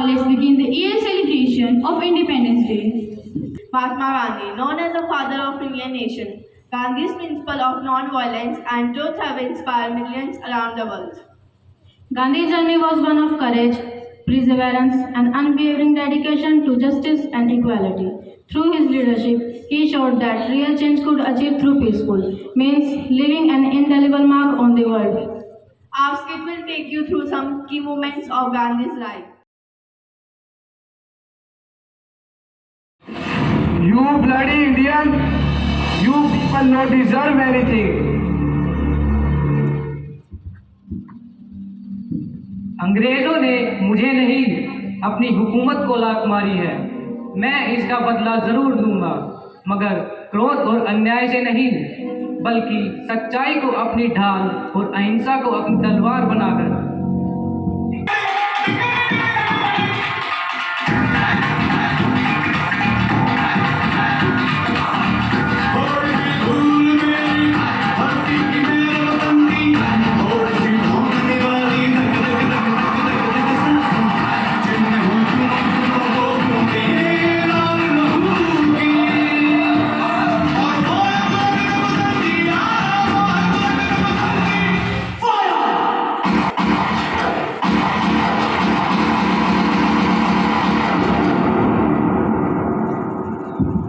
let's begin the year celebration of Independence Day. Mahatma Gandhi, known as the father of Indian nation, Gandhi's principle of non-violence and truth have inspired millions around the world. Gandhi's journey was one of courage, perseverance, and unwavering dedication to justice and equality. Through his leadership, he showed that real change could achieve through peaceful means, leaving an indelible mark on the world. Our skit will take you through some key moments of Gandhi's life. You bloody Indian! You people don't deserve anything. अंग्रेजों ने मुझे नहीं अपनी हुकूमत को लात मारी है। मैं इसका बदला जरूर दूंगा, मगर क्रोध और अन्याय से नहीं, बल्कि सच्चाई को अपनी ढाल और अहिंसा को अपनी तलवार बनाकर।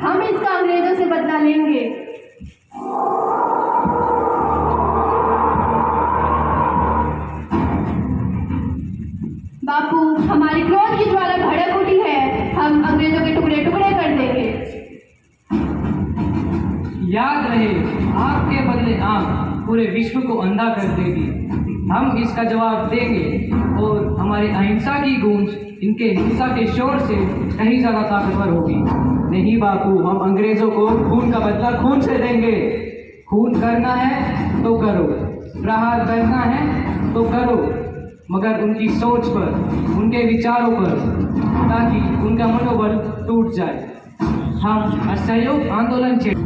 हम इसका अंग्रेजों से बदला लेंगे। बापू, हमारी क्रोध की ज्वाला भड़क उठी है। हम अंग्रेजों के टुकड़े टुकड़े कर देंगे। याद रहे, आग के बदले आग पूरे विश्व को अंधा कर देगी। हम इसका जवाब देंगे और हमारी अहिंसा की गूंज इनके हिंसा के शोर से कहीं ज्यादा ताकतवर होगी। नहीं बापू, हम अंग्रेजों को खून का बदला खून से देंगे। खून करना है तो करो, प्रहार करना है तो करो, मगर उनकी सोच पर, उनके विचारों पर, ताकि उनका मनोबल टूट जाए। हम असहयोग आंदोलन छेड़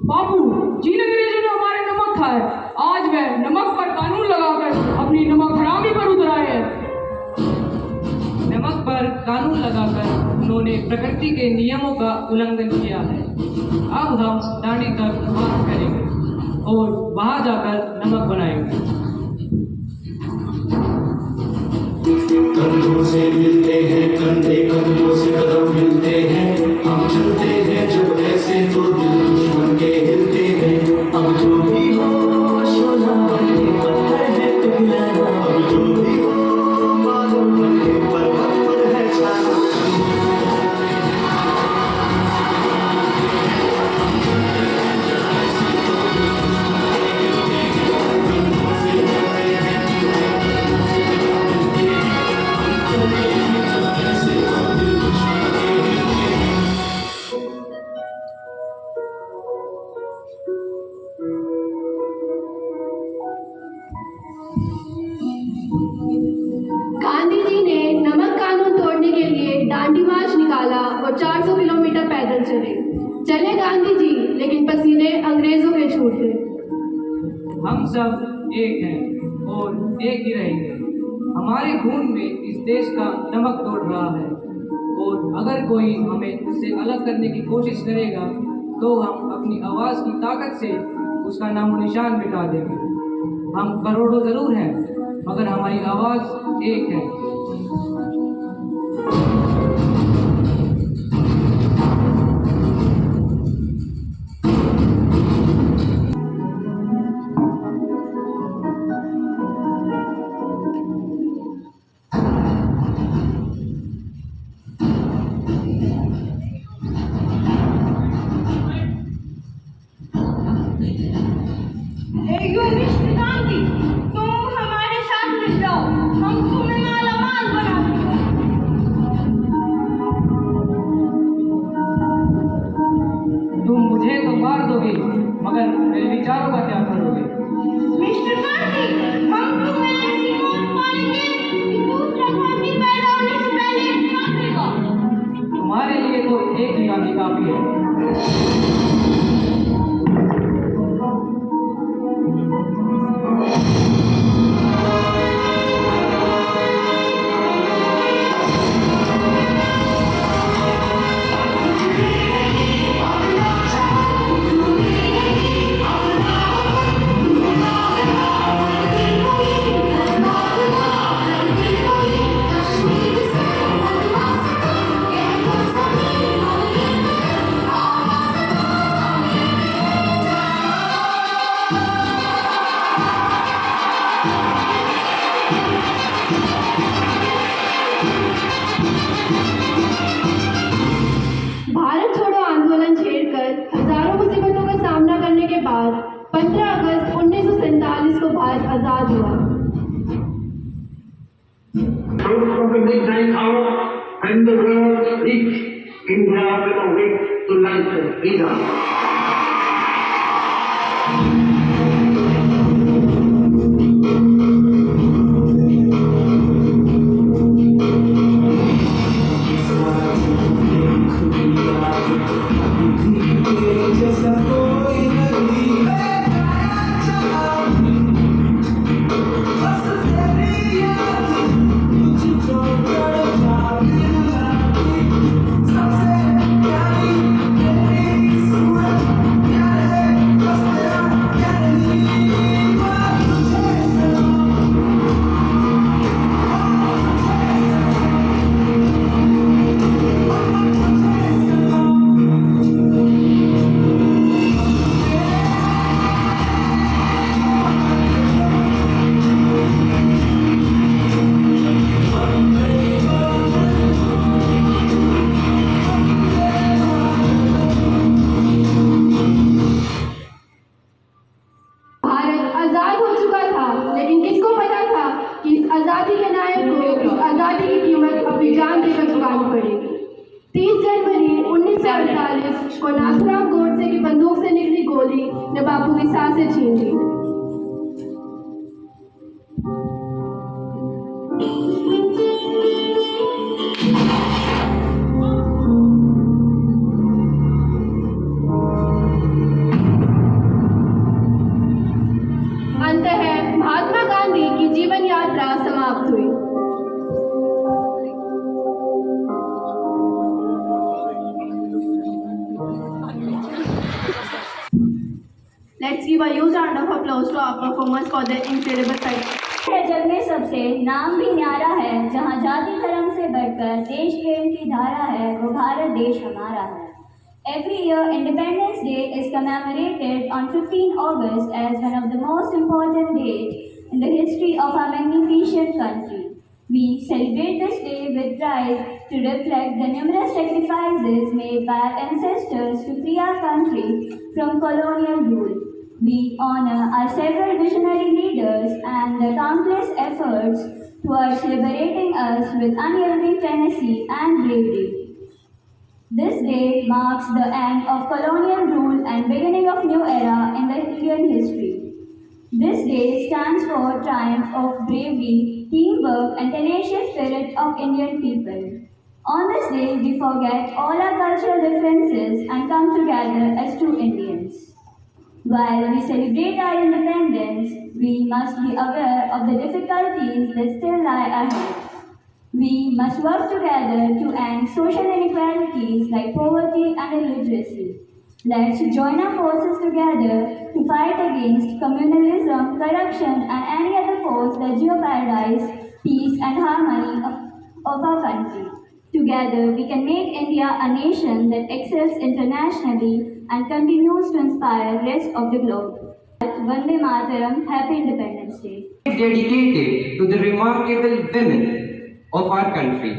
बापू, जिन अंग्रेजों ने हमारे नमक खाए, आज वह नमक पर कानून लगाकर अपनी नमक हरामी पर उतर आए हैं। नमक पर कानून लगाकर उन्होंने प्रकृति के नियमों का उल्लंघन किया है। अब हम दांडी तक मार्च करेंगे और वहां जाकर नमक बनाएंगे। कंधों से मिलते हैं कंधे, कंधों से कदम मिलते हैं। हम चलते हैं जब ऐसे तो दिल दुश्मन के हिलते हैं। अब जो भी हो शोला बने पत्थर है पिघलाना, अब जो भी हो मालूम बने पर है छाना। गांधी जी ने नमक कानून तोड़ने के लिए दांडी मार्च निकाला और 400 किलोमीटर पैदल चले गांधी जी, लेकिन पसीने अंग्रेजों के छूटे। हम सब एक हैं और एक ही रहेंगे। हमारे खून में इस देश का नमक दौड़ रहा है और अगर कोई हमें उससे अलग करने की कोशिश करेगा तो हम अपनी आवाज़ की ताकत से उसका नामो निशान मिटा देंगे। हम करोड़ों ज़रूर हैं मगर हमारी आवाज़ एक है। मिस्टर गांधी, तुम हमारे साथ मिल जाओ, हम तुम्हें मालामाल बना देंगे। तुम मुझे तो मार दोगे मगर मेरे विचारों का क्या करोगे? मिस्टर गांधी, हम तुम्हें ऐसी मौत मारेंगे कि दूसरा गांधी पैदा होने से पहले मार देगा। तुम्हारे लिए तो एक ही गांधी काफी है। भारत छोड़ो आंदोलन छेड़कर हजारों मुसीबतों का सामना करने के बाद 15 अगस्त 1947 को भारत आजाद हुआ। Out of the midnight hour, and the world speaks, India will awake to life and freedom. जैसा कोई नहीं है बस तेरी याद मुझको तड़पा दिलाती सबसे प्यारी तेरी सूरत क्या है बस तेरा क्या नहीं बात तुझे भारत आजाद हो चुका था, लेकिन किसको पता था कि इस आजादी के नायक को इस आजादी की कीमत अपनी जान देकर चुकानी पड़ेगी। 30 जनवरी 1948 को नाथूराम गोडसे की बंदूक से निकली गोली ने बापू की सांसें छीन ली। अंततः महात्मा गांधी की जीवन यात्रा समाप्त हुई। Let's give a huge round of applause to our performers for their incredible performance. है जग में सबसे नाम भी न्यारा है, जहाँ जाति धर्म से बढ़कर देश प्रेम की धारा है, वो भारत देश हमारा है। Every year, Independence Day is commemorated on 15 August as one of the most important dates in the history of our magnificent country. We celebrate this day with pride to reflect the numerous sacrifices made by our ancestors to free our country from colonial rule. We honor our several visionary leaders and the countless efforts towards liberating us with unyielding tenacity and bravery. This day marks the end of colonial rule and beginning of new era in the Indian history. This day stands for triumph of bravery, teamwork and tenacious spirit of Indian people. On this day, we forget all our cultural differences and come together as true Indians. While we celebrate our independence, we must be aware of the difficulties that still lie ahead. We must work together to end social inequalities like poverty and illiteracy. Let's join our forces together to fight against communalism, corruption, and any other force that jeopardize peace and harmony of our country. Together, we can make India a nation that excels internationally and continues to inspire the rest of the globe. Vande Mataram, Happy Independence Day. Dedicated to the remarkable women of our country.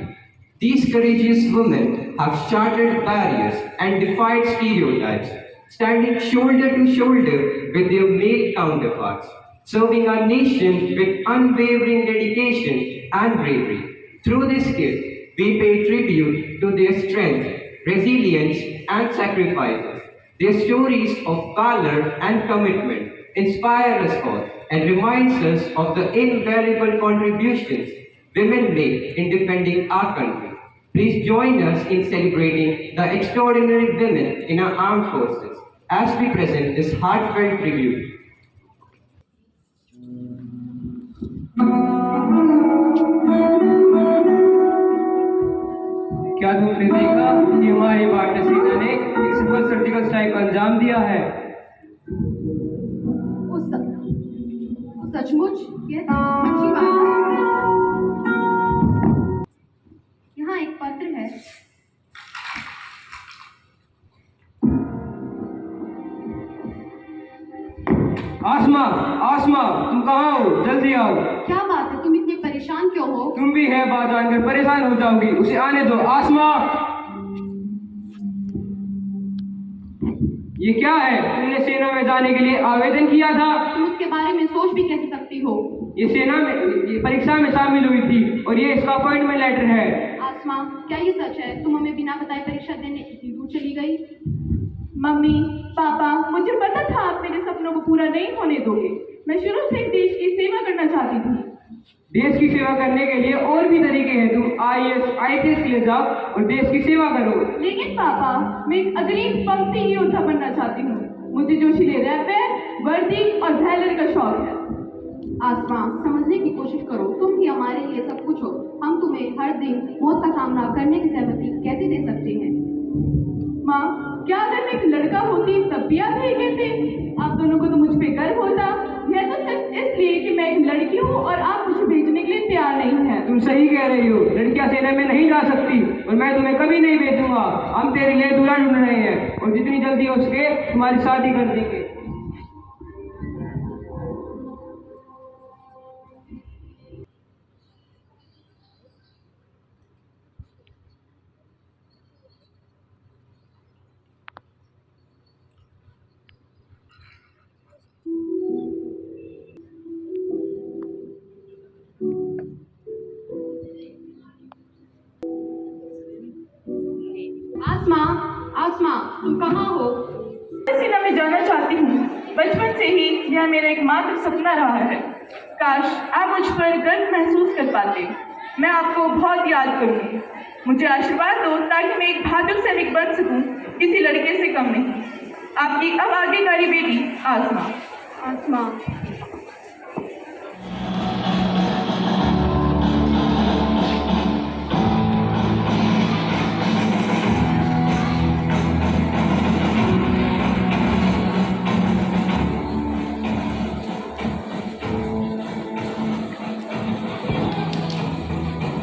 These courageous women have shattered barriers and defied stereotypes, standing shoulder to shoulder with their male counterparts, serving our nation with unwavering dedication and bravery. Through this gift, we pay tribute to their strength, resilience, and sacrifices. Their stories of valor and commitment inspire us all and reminds us of the invaluable contributions women make in defending our country. Please join us in celebrating the extraordinary women in our armed forces as we present this heartfelt tribute. क्या तुमने देखा कि हमारी भारतीय सेना ने एक सफल सर्जिकल स्ट्राइक को अंजाम दिया है? सचमुच ये अच्छी बात है। यहाँ एक पत्र है। आसमा, आसमा, तुम कहाँ हो? जल्दी आओ। क्या बात है, तुम इतने परेशान क्यों हो? तुम भी है बात जानकर परेशान हो जाओगी। उसे आने दो। आसमा, ये क्या है? तुमने सेना में जाने के लिए आवेदन किया था? तुम उसके बारे में सोच भी कैसे सकती हो? ये सेना में ये परीक्षा में शामिल हुई थी और ये इसका अपॉइंटमेंट लेटर है। आसमा, क्या ये सच है? तुम हमें बिना बताए परीक्षा देने इतनी दूर चली गई? मम्मी, पापा, मुझे पता था आप मेरे सपनों को पूरा नहीं होने दोगे। मैं शुरू से ही देश की सेवा करना चाहती थी। देश की सेवा करने के लिए और भी तरीके हैं। तुम IAS, IPS के लिए जाओ और देश की सेवा करो। लेकिन पापा, मैं एक अग्रिम पंक्ति योद्धा बनना चाहती हूँ। मुझे जोशीले रैपर, वर्दी और धैर्य का शौक है। आसमा, समझने की कोशिश करो। तुम ही हमारे लिए सब कुछ हो। हम तुम्हें हर दिन मौत का सामना करने की सहमति कैसे दे सकते हैं? माँ, क्या अगर मैं एक लड़का होती तब भी आप यही कहते? आप दोनों को तो मुझ पे गर्व होता। यह तो सिर्फ इसलिए कि मैं एक लड़की हूँ और आप मुझे भेजने के लिए तैयार नहीं हैं। तुम सही कह रही हो। लड़कियां सेना में नहीं जा सकती और मैं तुम्हें कभी नहीं भेजूंगा। हम तेरे लिए दूल्हा ढूंढ रहे हैं और जितनी जल्दी हो सके तुम्हारी शादी कर देंगे। आसमा, आसमा, तुम कहाँ हो? सेना में जाना चाहती हूँ। बचपन से ही यह मेरा एकमात्र सपना रहा है। काश आप मुझ पर गर्व महसूस कर पाते। मैं आपको बहुत याद करूँगी। मुझे आशीर्वाद दो ताकि मैं एक बहादुर सैनिक बन सकूँ, किसी लड़के से कम नहीं। आपकी अब आज्ञाकारी बेटी आसमा। आसमा।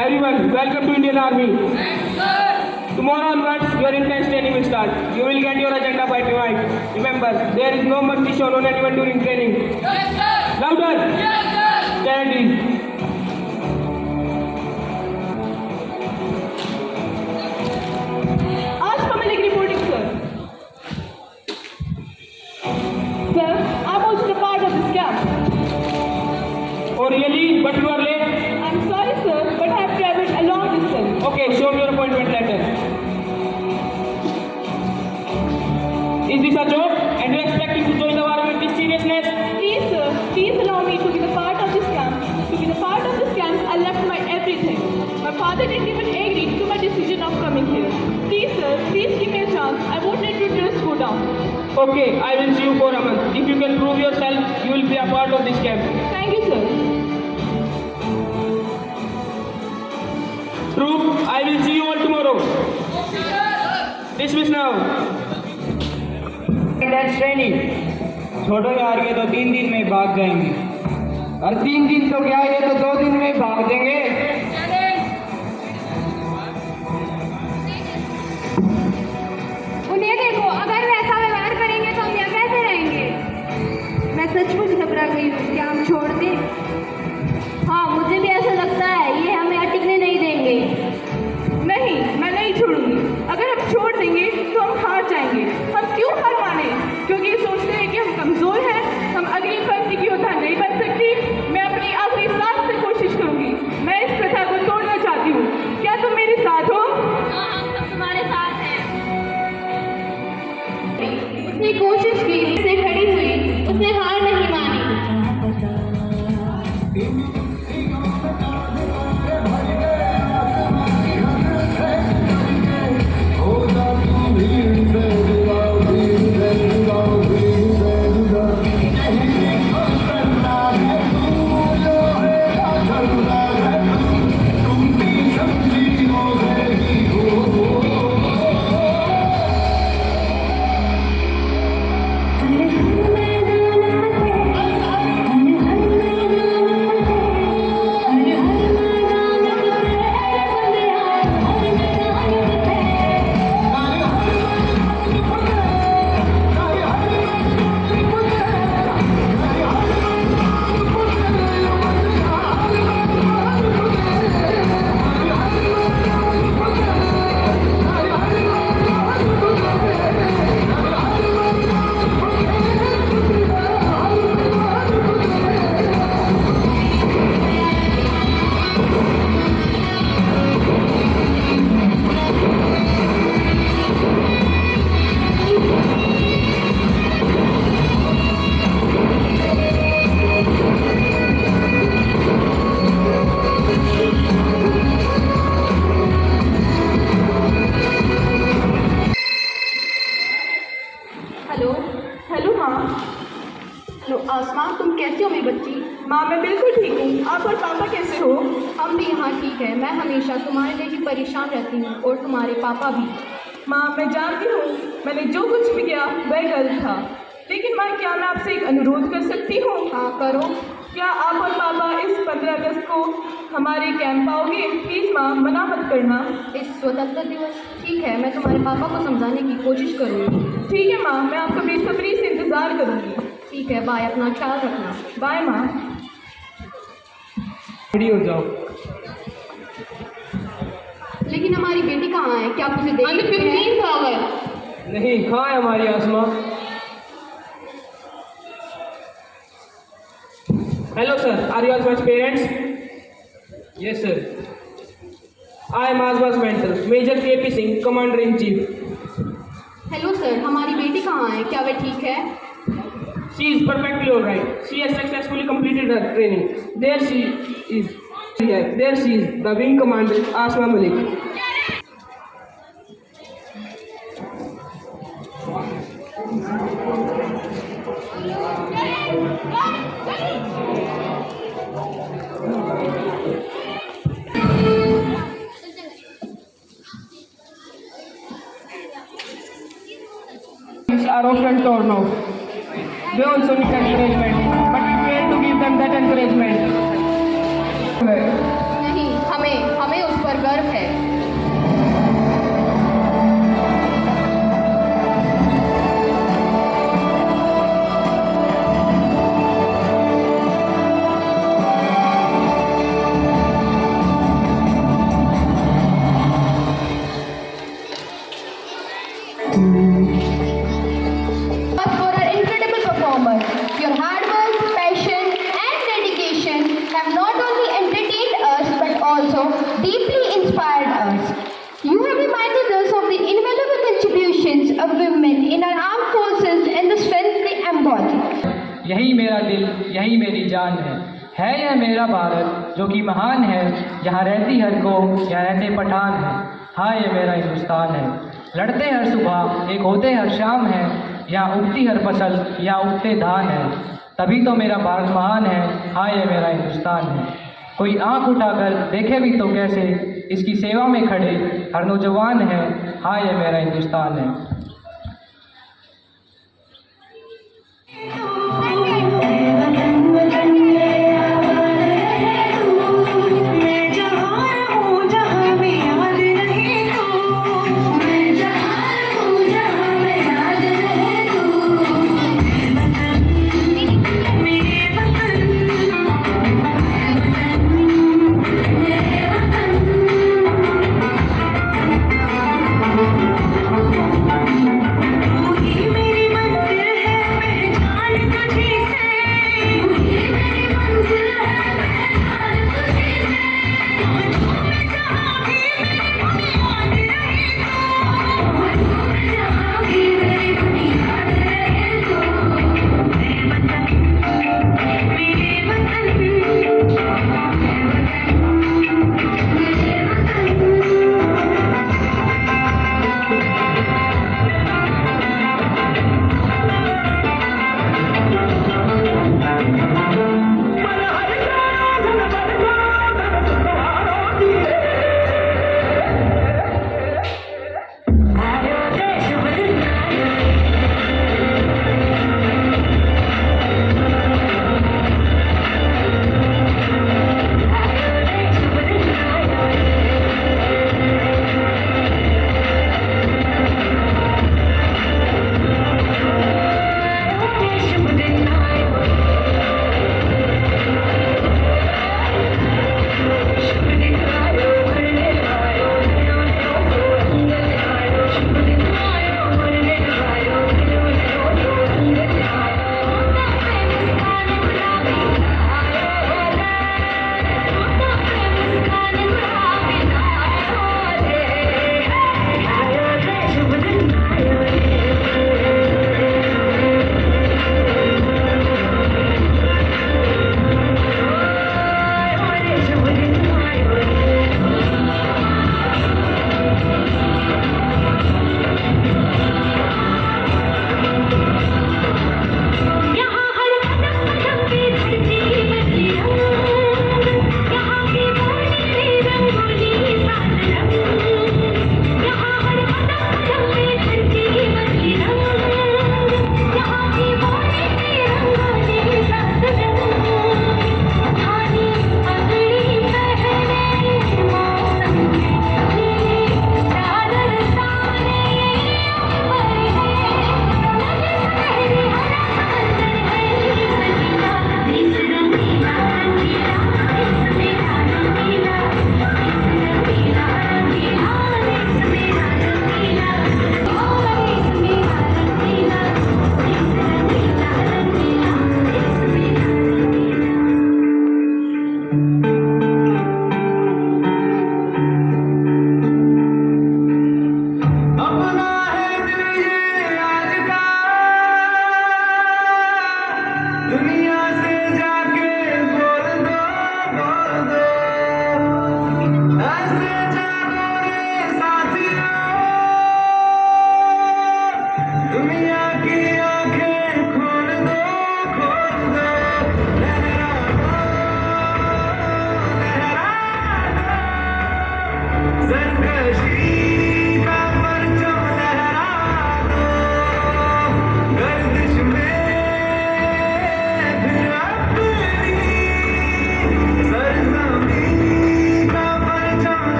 Everyone, welcome to Indian Army. Tomorrow onwards, your intense training will start. You will get your agenda by tonight. Remember, there is no mercy shown on anyone during training. Yes, sir. Louder. Yes, sir. Stand in. आज public reporting sir. Sir, I'm also a part of this camp. Oh really? But you are late. I'm sorry, sir, but I have traveled a long distance. Okay, show me your appointment letter. Is this a joke? And you expecting to join the war with this seriousness? Please, sir, please allow me to be the part of this camp. To be the part of this camp, I left my everything. My father didn't even agree to my decision of coming here. Please, sir, please give me a chance. I won't let your terrorists go down. Okay, I will see you for a month. If you can prove yourself, you will be a part of this camp. Thank you, sir. Troop, I will see you all tomorrow. Dismiss now. Training. छोड़ो यार, ये तो 3 दिन में भाग जाएंगे। और 3 दिन तो क्या, ये तो 2 दिन में भाग देंगे। उन्हें देखो, अगर वैसा व्यवहार करेंगे तो हम यहाँ कैसे रहेंगे? मैं सचमुच घबरा गई हूँ। क्या हम छोड़ दें? हाँ, मुझे भी ऐसा लगता है, ये हमें यहाँ टिकने नहीं देंगे। नहीं, मैं नहीं छोड़ूंगी। अगर हम छोड़ देंगे तो हम हार जाएंगे। हम क्यों हार माने? क्योंकि सोचते हैं कि हम कमजोर हैं, हम अगली पंक्ति की योद्धा नहीं बन सकती। मैं अपनी आखिरी सांस तक कोशिश करूंगी। मैं इस प्रथा को तोड़ना चाहती हूँ। क्या तुम मेरे साथ हो? हम सब तुम्हारे साथ हैं। उसने कोशिश की, उसने खड़ी हुई, उसने हार नहीं मानी। आसमां, तुम कैसी हो मेरी बच्ची? माँ, मैं बिल्कुल ठीक हूँ। आप और पापा कैसे हो? हम भी यहाँ ठीक है। मैं हमेशा तुम्हारे लिए ही परेशान रहती हूँ और तुम्हारे पापा भी। माँ, मैं जानती हूँ मैंने जो कुछ भी किया वह गलत था, लेकिन माँ, क्या मैं आपसे एक अनुरोध कर सकती हूँ? हाँ, करो। क्या आप और पापा इस 15 अगस्त को हमारे कैंप आओगे? प्लीज़ माँ, मना मत करना। इस स्वतंत्रता दिवस? ठीक है, मैं तुम्हारे पापा को समझाने की कोशिश करूँगी। ठीक है माँ, मैं आपका बेसब्री से इंतज़ार करूँगी। ठीक है, बाय। अपना ख्याल रखना। बाय माँ। रेडी हो जाओ। लेकिन हमारी बेटी कहाँ है? क्या आप उसे देख रहे हैं? नहीं, कहाँ है हमारी आसमां? Hello sir, are you Asma's parents? Yes sir. I am Asma's mentor, Major KP Singh, Commander in Chief. Hello sir, हमारी बेटी कहाँ है? क्या वह ठीक है? She is perfectly alright. She has successfully completed her training. There she is. There she is, the wing commander, Asma Malik. Are often torn off. They also need encouragement, but we fail to give them that encouragement. नहीं, हमें उस पर गर्व है। For our incredible performers, your hard work, passion, and dedication have not only entertained us but also deeply inspired us. You have reminded us of the invaluable contributions of women in our armed forces and the strength they embody. यही मेरा दिल, यही मेरी जान है यह मेरा भारत जो कि महान है, यहाँ रहती हर कौम, यहाँ रहते पठान है। हाँ, ये मेरा हिंदुस्तान है, लड़ते हर सुबह, एक होते हर शाम है, यहाँ उगती हर फसल, यहाँ उगते धान है। तभी तो मेरा भारत महान है। हाँ, ये मेरा हिंदुस्तान है। कोई आंख उठाकर देखे भी तो कैसे, इसकी सेवा में खड़े हर नौजवान है, हाँ ये मेरा हिंदुस्तान है।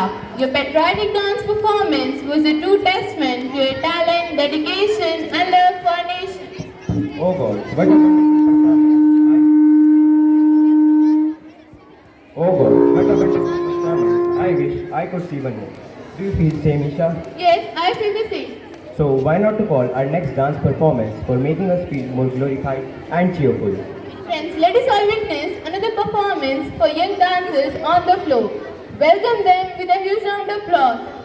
staff. Your patriotic dance performance was a true testament to your talent, dedication, and love for our nation. Oh God, what a wonderful performance. I wish I could see one more. Do you feel same, Isha? Yes, I feel the same. So why not to call our next dance performance for making us feel more glorified and cheerful? Friends, let us all witness another performance for young dancers on the floor. Welcome them with a huge round of applause.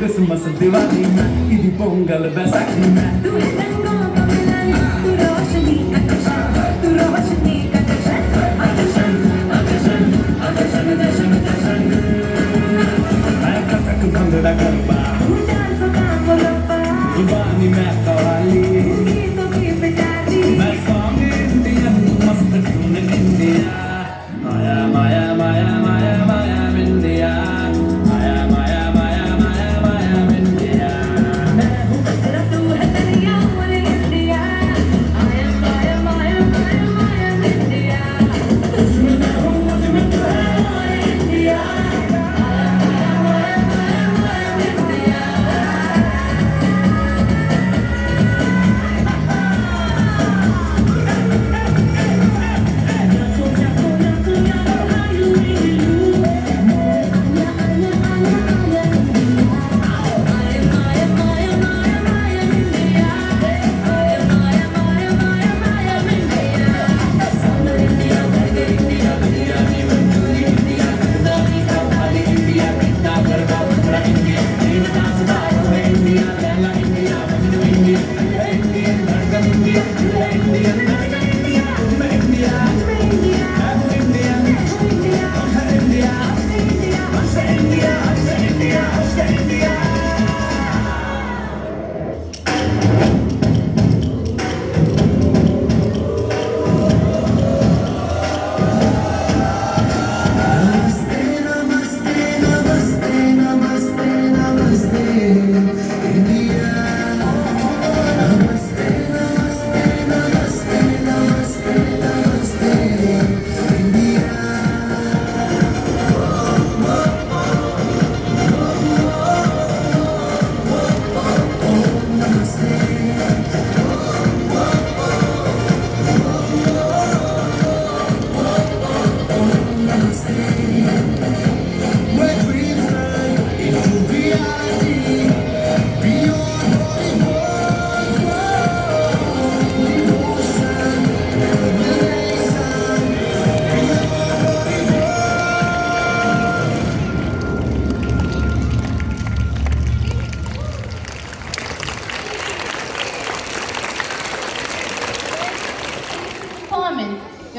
Christmas Diwali में ईद पोंगल बैसाखी में तू रंगों का मिलन तू रोशनी का जश्न तू रोशनी का जश्न आकर्षण आकर्षण दर्शन दर्शन मैं कथक भंगड़ा गरबा डांस का गोलप्पा जुबानी में कवाली गीतों की पिटारी मैं सॉन्ग इंडियन मस्त ट्यून इंडिया माया माया माया माया माया इंडिया माया माया माया माया माया इंडिया मैं हूँ कचरा तू है दरिया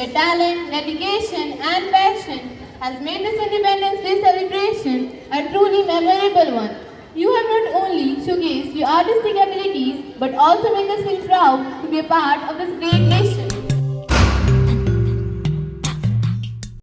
Your talent, dedication and passion has made this Independence Day celebration a truly memorable one. You have not only showcased your artistic abilities but also made us feel proud to be a part of this great nation.